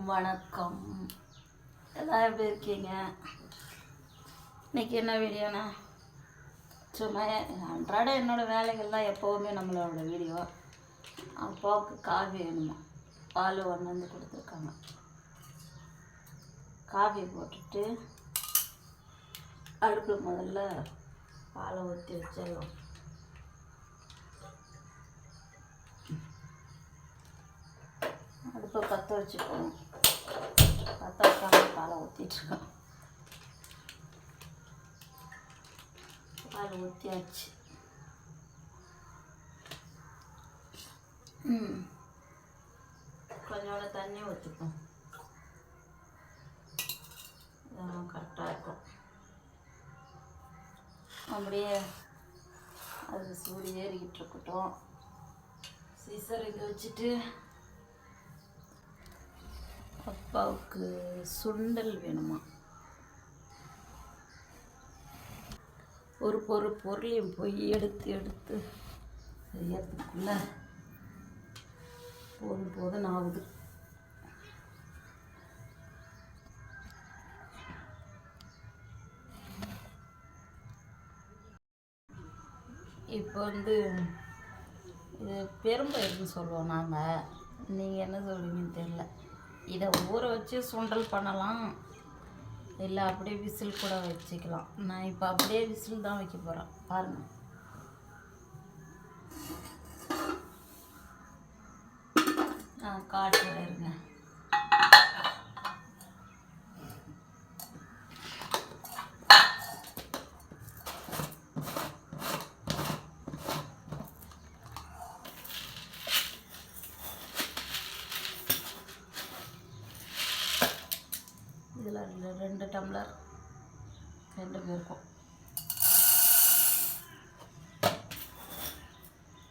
வணக்கம். எல்லாம் எப்படி இருக்கீங்க? இன்றைக்கி என்ன வீடியோண்ணா, சும்மா அன்றாட என்னோடய வேலைகள்லாம் எப்போவுமே நம்மளோட வீடியோ. அப்பாவுக்கு காஃபி வேணுமா, பால் ஒன்று வந்து கொடுத்துருக்காங்க. காஃபி போட்டுட்டு அடுப்பில் முதல்ல பாலை ஊற்றி வச்சிடலாம். அடுப்பை பற்ற வச்சுக்கணும். பற்ற வைக்காமல் பாலை ஊற்றிட்டுருக்கோம். பால் ஊற்றியாச்சு. கொஞ்சோட தண்ணி ஊற்றிப்போம். இதெல்லாம் கரெக்டாக இருக்கும். அப்படியே அது சூடு ஏறிக்கிட்டு இருக்கட்டும். சீசர் இது வச்சுட்டு அப்பாவுக்கு சுண்டல் வேணுமா. ஒரு பொருளையும் போய் எடுத்து செய்யறதுக்குள்ள போதும் ஆகுது. இப்போ வந்து இது பெரும்பயிர்னு சொல்லுவோம் நாங்கள். நீங்கள் என்ன சொல்லுவீங்கன்னு தெரில. இதை ஊற வச்சு சுண்டல் பண்ணலாம், இல்லை அப்படியே விசில் கூட வச்சுக்கலாம். நான் இப்போ அப்படியே விசில் தான் வைக்க போகிறேன். பாருங்கள். காட்டு இருங்க. இதில் 2 டம்ளர் 2 பேருக்கும்.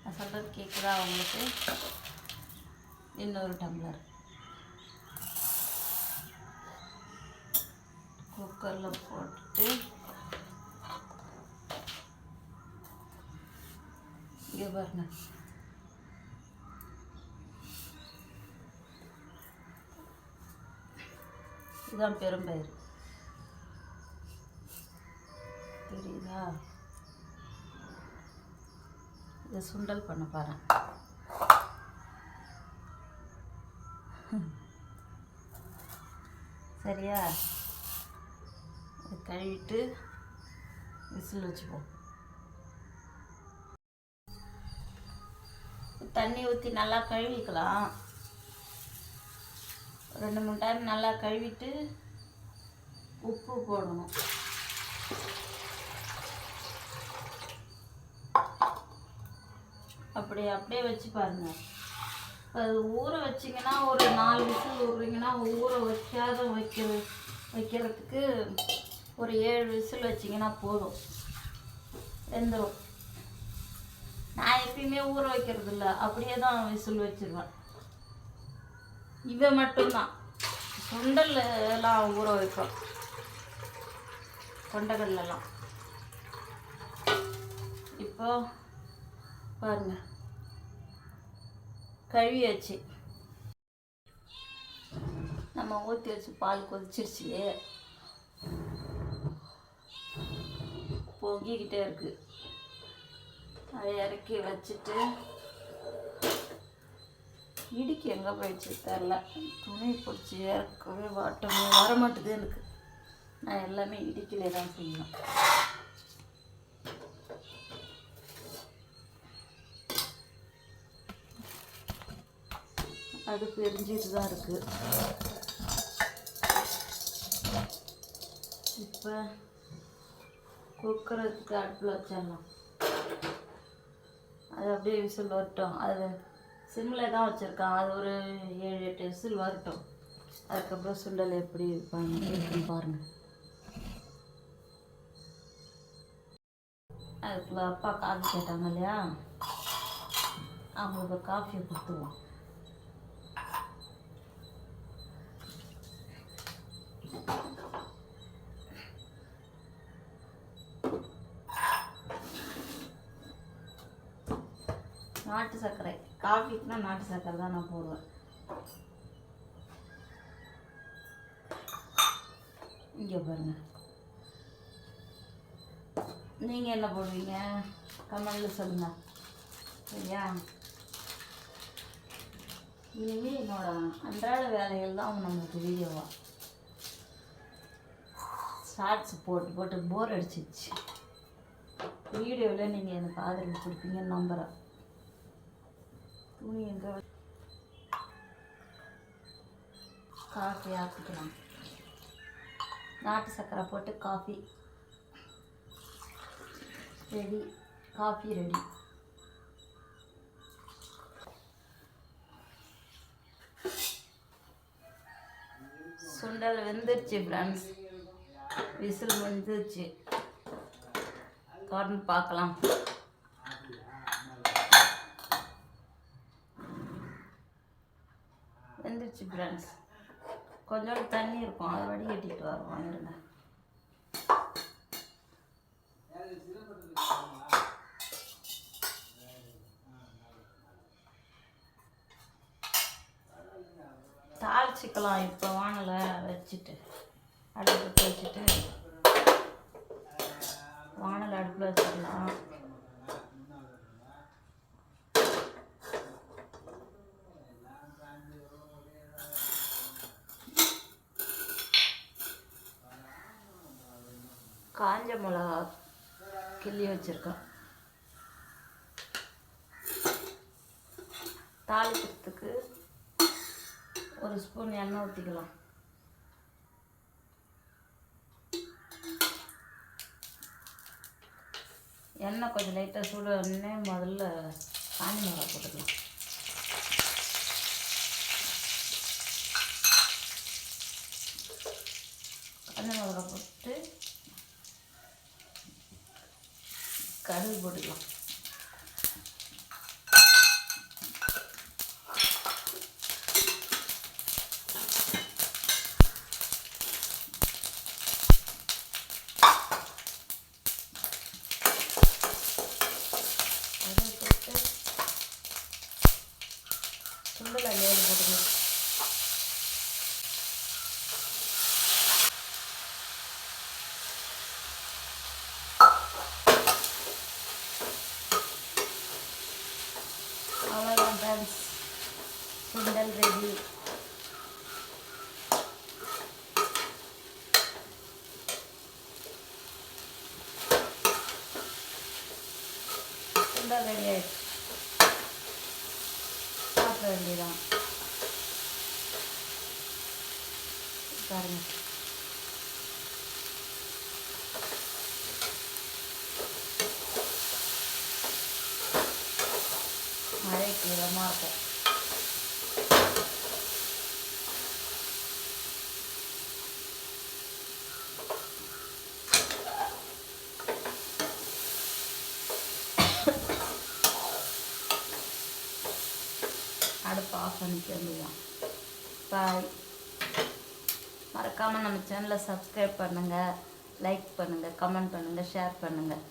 நான் சொல்கிறது கேட்குதா அவங்களுக்கு? இன்னொரு டம்ளர் குக்கரில் போட்டுட்டு இங்கே பாருங்க. இதுதான் பெரும்பயிர், தெரியுதா? இதை சுண்டல் பண்ண பாருங்க. சரியா? இதை கழுவிட்டு விசில் வச்சுப்போம். தண்ணி ஊற்றி நல்லா கழுவிக்கலாம். 2-3 டைம் நல்லா கழுவிட்டு உப்பு போடணும். அப்படியே வச்சு பாருங்கள். அது ஊற வச்சிங்கன்னா ஒரு 4 விசில் விட்றீங்கன்னா, ஊற வைக்காத வைக்கிறதுக்கு ஒரு 7 விசில் வச்சிங்கன்னா போதும், வெந்துடும். நான் எப்பயுமே ஊற வைக்கிறது இல்லை, அப்படியே தான் விசில் வச்சிருவேன். இவை மட்டும்தான் சுண்டல் எல்லாம் ஊற வைப்போம், கொண்டக்கடலாம். இப்போ பாருங்கள், கழுவியாச்சு. நம்ம ஊற்றி வச்சு பால் கொதிச்சிருச்சு, பொங்கிக்கிட்டே இருக்கு. அதை இறக்கி வச்சுட்டு இடிக்கு எங்கே போயிடுச்சு தெரில. துணி பிடிச்சி இறக்கவே வர மாட்டுது எனக்கு. நான் எல்லாமே இடிக்கலே தான் செய்யணும். அடுப்பு எரிஞ்சிட்டு தான் இருக்குது. இப்போ குக்கருக்கு அடுப்பில் வச்சிடலாம். அது அப்படியே விசில் வரட்டும். அது சிம்மில் தான் வச்சுருக்கான். அது ஒரு 7-8 விசில் வரட்டும். அதுக்கப்புறம் சுண்டல் எப்படி இருக்குன்னு பாருங்கள். அதுக்குள்ள அப்பா காஃபி கேட்டாங்க இல்லையா, அவங்களுக்கு காஃபியை கொடுத்துருவோம். நாட்டு சர்க்கரை, காஃபிக்குனா நாட்டு சர்க்கரை தான் நான் போடுவேன். இங்கே பாருங்கள். நீங்கள் என்ன போடுவீங்க கமெண்டில் சொல்லுங்கள். சரியா? இனிமேல் என்னோட அன்றாட வேலைகள் தான் நம்மளுக்கு வீடியோவா. ஷார்ட்ஸ் போட்டு போட்டு போர் அடிச்சிச்சு. வீடியோவில் நீங்கள் எனக்கு ஆதரவு கொடுப்பீங்கன்னு நம்புகிறேன். துணி எங்கே காஃபி ஆக்கிக்கலாம். நாட்டு சர்க்கரை போட்டு காஃபி ரெடி. Coffee ready. சுண்டல் வெந்துருச்சு ஃப்ரெண்ட்ஸ். விசில் வந்துருச்சு. திறந்து பார்க்கலாம். வெந்துருச்சு ஃப்ரெண்ட்ஸ். கொஞ்சோண்டு தண்ணி இருக்கும், அதை வடிகட்டிட்டு வருவோம். இருங்க. தாளிச்சிக்கலாம். இப்போ வானலை வச்சுட்டு அடுப்பு வச்சுட்டு வானலை அடுப்பில் வச்சுக்கலாம். காஞ்ச மிளகா கிள்ளி வச்சுருக்கேன். தாளிக்கிறதுக்கு ஒரு ஸ்பூன் எண்ணெய் ஊற்றிக்கலாம். எண்ணெய் கொஞ்சம் லைட்டாக சூடு உடனே முதல்ல காஞ்ச மிளகா போட்டுக்கலாம். காஞ்ச மிளகா போட்டு கடுகு போட்டுக்கலாம். கடுகு போட்டு சுண்டல் அள்ளியில் போட்டுக்கலாம். அவ்வளோதான் ஃப்ரெண்ட்ஸ், சுண்டல் ரெடி. சுண்டல் ரெடி ஆயிடுச்சு. சாப்பிட வேண்டியதான். பாருங்க. மழைக்கு இதமாக இருக்கும். அடுப்பு ஆஃப் பண்ணிக்க வேண்டியதான். பாய். மறக்காமல் நம்ம சேனலை சப்ஸ்கிரைப் பண்ணுங்கள், லைக் பண்ணுங்கள், கமெண்ட் பண்ணுங்கள், ஷேர் பண்ணுங்கள்.